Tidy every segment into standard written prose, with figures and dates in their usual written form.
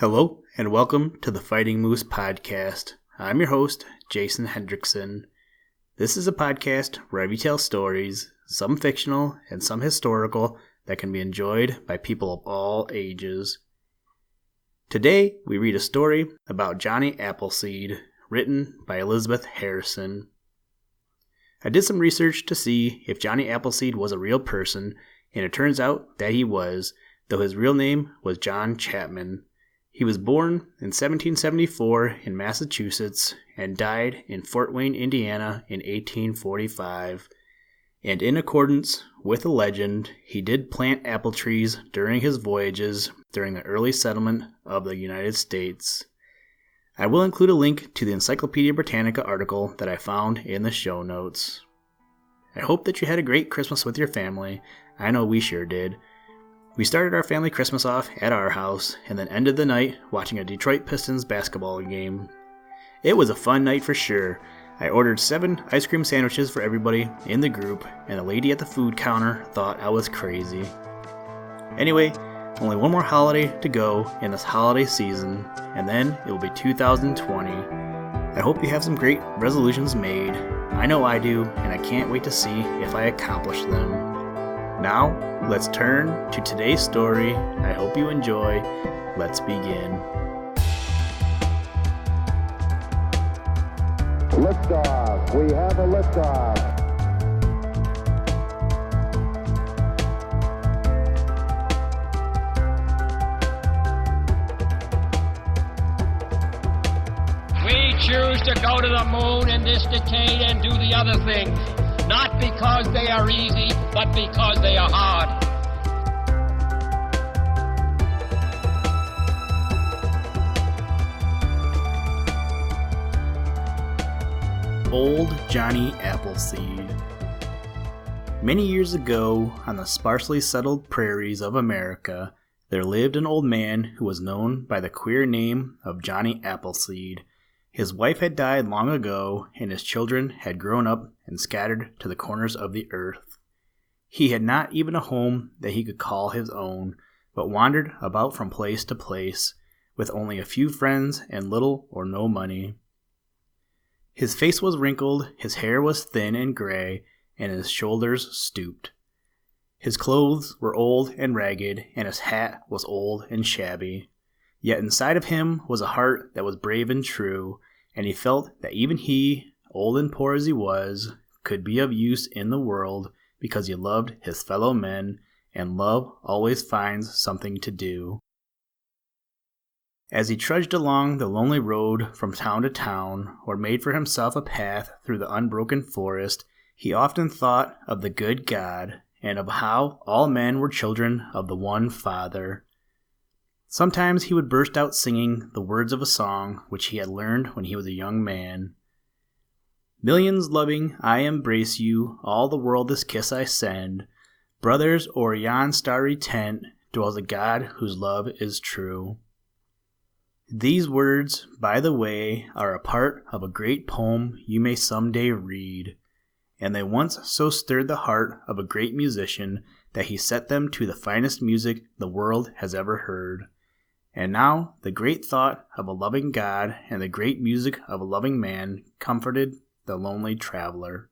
Hello, and welcome to the Fighting Moose Podcast. I'm your host, Jason Hendrickson. This is a podcast where I retell stories, some fictional and some historical, that can be enjoyed by people of all ages. Today, we read a story about Johnny Appleseed, written by Elizabeth Harrison. I did some research to see if Johnny Appleseed was a real person, and it turns out that he was, though his real name was John Chapman. He was born in 1774 in Massachusetts and died in Fort Wayne, Indiana in 1845. And in accordance with the legend, he did plant apple trees during his voyages during the early settlement of the United States. I will include a link to the Encyclopedia Britannica article that I found in the show notes. I hope that you had a great Christmas with your family. I know we sure did. We started our family Christmas off at our house and then ended the night watching a Detroit Pistons basketball game. It was a fun night for sure. I ordered 7 ice cream sandwiches for everybody in the group, and the lady at the food counter thought I was crazy. Anyway, only one more holiday to go in this holiday season, and then it will be 2020. I hope you have some great resolutions made. I know I do, and I can't wait to see if I accomplish them. Now, let's turn to today's story. I hope you enjoy. Let's begin. Liftoff. We have a liftoff. We choose to go to the moon in this decade and do the other things. Not because they are easy, but because they are hard. Old Johnny Appleseed. Many years ago, on the sparsely settled prairies of America, there lived an old man who was known by the queer name of Johnny Appleseed. His wife had died long ago, and his children had grown up and scattered to the corners of the earth. He had not even a home that he could call his own, but wandered about from place to place, with only a few friends and little or no money. His face was wrinkled, his hair was thin and gray, and his shoulders stooped. His clothes were old and ragged, and his hat was old and shabby. Yet inside of him was a heart that was brave and true, and he felt that even he, old and poor as he was, could be of use in the world because he loved his fellow men, and love always finds something to do. As he trudged along the lonely road from town to town, or made for himself a path through the unbroken forest, he often thought of the good God, and of how all men were children of the one Father. Sometimes he would burst out singing the words of a song which he had learned when he was a young man. Millions loving, I embrace you, all the world this kiss I send. Brothers, o'er yon starry tent dwells a God whose love is true. These words, by the way, are a part of a great poem you may someday read, and they once so stirred the heart of a great musician that he set them to the finest music the world has ever heard. And now the great thought of a loving God and the great music of a loving man comforted the lonely traveler.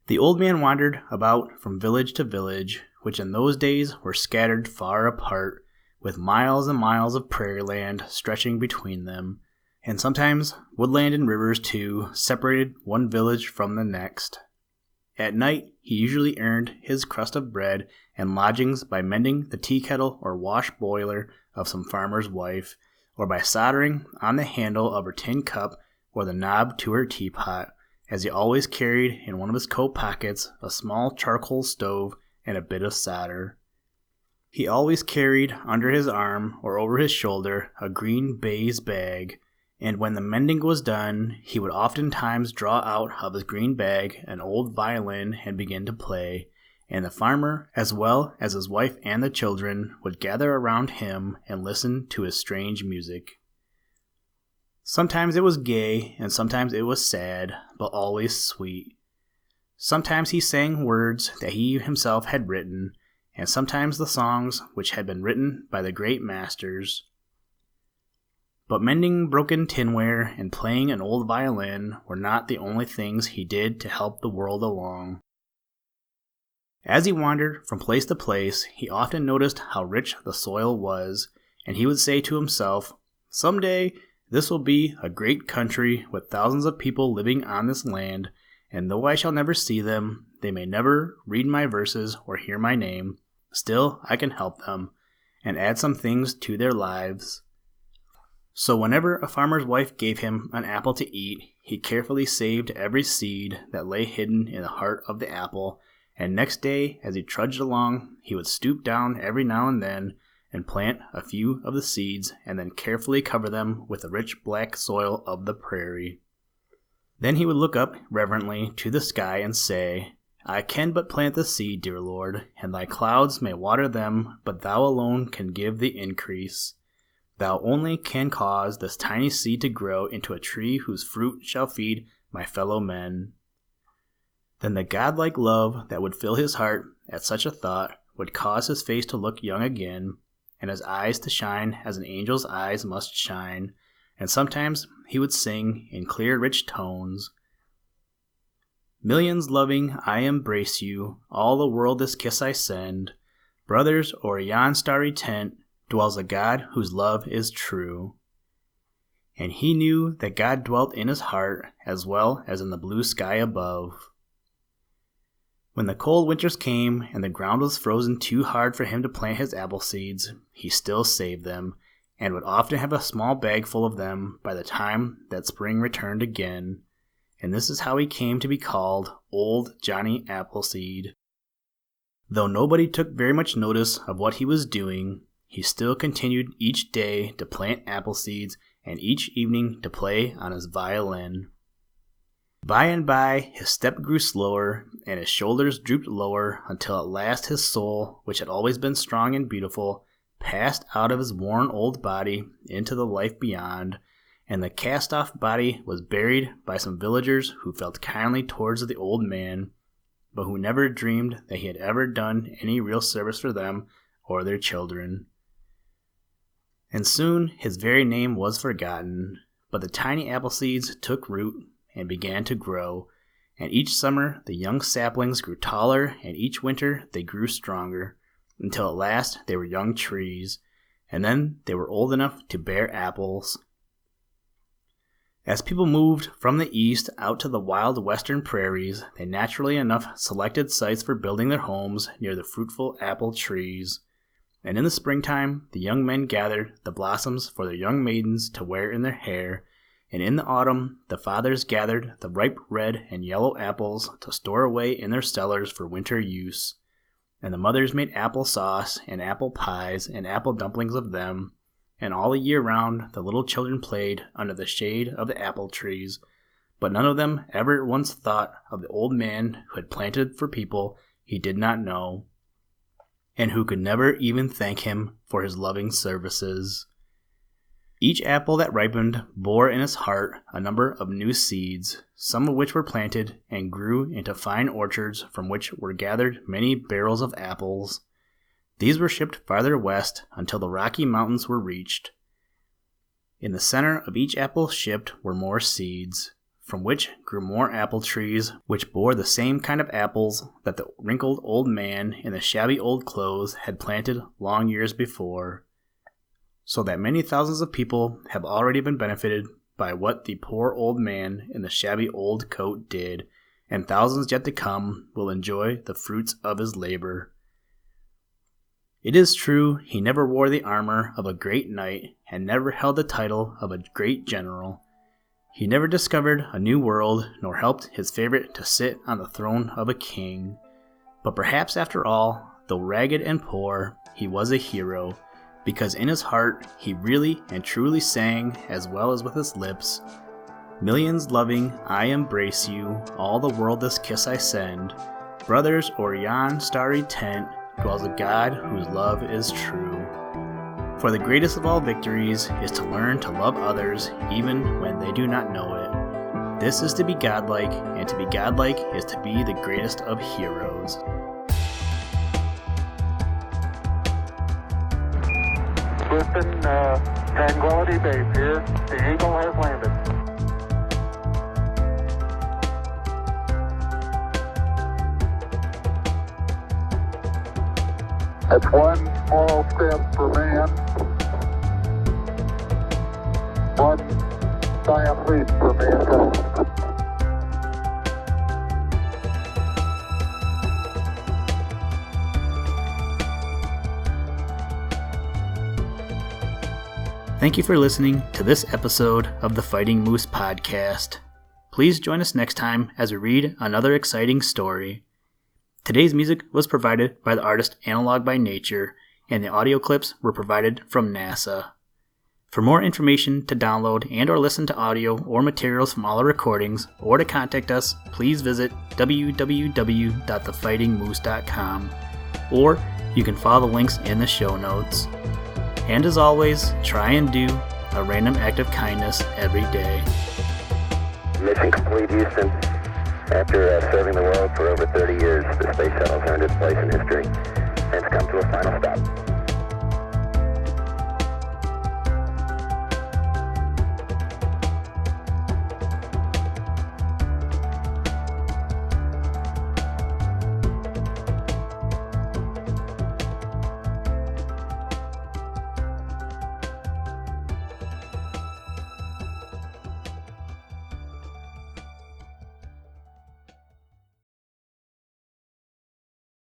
The old man wandered about from village to village, which in those days were scattered far apart, with miles and miles of prairie land stretching between them, and sometimes woodland and rivers too separated one village from the next. At night he usually earned his crust of bread and lodgings by mending the tea kettle or wash boiler of some farmer's wife, or by soldering on the handle of her tin cup or the knob to her teapot, as he always carried in one of his coat pockets a small charcoal stove and a bit of solder. He always carried under his arm or over his shoulder a green baize bag, and when the mending was done, he would oftentimes draw out of his green bag an old violin and begin to play, and the farmer, as well as his wife and the children, would gather around him and listen to his strange music. Sometimes it was gay, and sometimes it was sad, but always sweet. Sometimes he sang words that he himself had written, and sometimes the songs which had been written by the great masters. But mending broken tinware and playing an old violin were not the only things he did to help the world along. As he wandered from place to place, he often noticed how rich the soil was, and he would say to himself, "Someday this will be a great country with thousands of people living on this land, and though I shall never see them, they may never read my verses or hear my name, still I can help them, and add some things to their lives." So whenever a farmer's wife gave him an apple to eat, he carefully saved every seed that lay hidden in the heart of the apple, and next day, as he trudged along, he would stoop down every now and then and plant a few of the seeds and then carefully cover them with the rich black soil of the prairie. Then he would look up reverently to the sky and say, "I can but plant the seed, dear Lord, and thy clouds may water them, but thou alone can give the increase. Thou only can cause this tiny seed to grow into a tree whose fruit shall feed my fellow men." Then the godlike love that would fill his heart at such a thought would cause his face to look young again, and his eyes to shine as an angel's eyes must shine, and sometimes he would sing in clear, rich tones, "Millions loving, I embrace you, all the world this kiss I send. Brothers, o'er yon starry tent dwells a God whose love is true." And he knew that God dwelt in his heart as well as in the blue sky above. When the cold winters came and the ground was frozen too hard for him to plant his apple seeds, he still saved them, and would often have a small bag full of them by the time that spring returned again. And this is how he came to be called Old Johnny Appleseed. Though nobody took very much notice of what he was doing, he still continued each day to plant apple seeds and each evening to play on his violin. By and by, his step grew slower, and his shoulders drooped lower, until at last his soul, which had always been strong and beautiful, passed out of his worn old body into the life beyond, and the cast-off body was buried by some villagers who felt kindly towards the old man, but who never dreamed that he had ever done any real service for them or their children. And soon his very name was forgotten, but the tiny apple seeds took root and began to grow, and each summer the young saplings grew taller, and each winter they grew stronger, until at last they were young trees, and then they were old enough to bear apples. As people moved from the east out to the wild western prairies, they naturally enough selected sites for building their homes near the fruitful apple trees, and in the springtime the young men gathered the blossoms for their young maidens to wear in their hair, and in the autumn the fathers gathered the ripe red and yellow apples to store away in their cellars for winter use, and the mothers made apple sauce and apple pies and apple dumplings of them, and all the year round the little children played under the shade of the apple trees, but none of them ever once thought of the old man who had planted for people he did not know, and who could never even thank him for his loving services. Each apple that ripened bore in its heart a number of new seeds, some of which were planted and grew into fine orchards from which were gathered many barrels of apples. These were shipped farther west until the Rocky Mountains were reached. In the center of each apple shipped were more seeds, from which grew more apple trees, which bore the same kind of apples that the wrinkled old man in the shabby old clothes had planted long years before, so that many thousands of people have already been benefited by what the poor old man in the shabby old coat did, and thousands yet to come will enjoy the fruits of his labor. It is true he never wore the armor of a great knight and never held the title of a great general. He never discovered a new world nor helped his favorite to sit on the throne of a king. But perhaps after all, though ragged and poor, he was a hero, because in his heart he really and truly sang, as well as with his lips, "Millions loving, I embrace you, all the world this kiss I send. Brothers, o'er yon starry tent dwells a God whose love is true." For the greatest of all victories is to learn to love others even when they do not know it. This is to be godlike, and to be godlike is to be the greatest of heroes. Griffin, Tranquility Base here. The Eagle has landed. That's one small step for man, one giant leap for mankind. Thank you for listening to this episode of the Fighting Moose podcast. Please join us next time as we read another exciting story. Today's music was provided by the artist Analog by Nature, and the audio clips were provided from NASA. For more information to download and or listen to audio or materials from all our recordings, or to contact us, please visit www.thefightingmoose.com, or you can follow the links in the show notes. And as always, try and do a random act of kindness every day. Mission complete, Houston. After serving the world for over 30 years, the space shuttle has earned its place in history and has come to a final stop.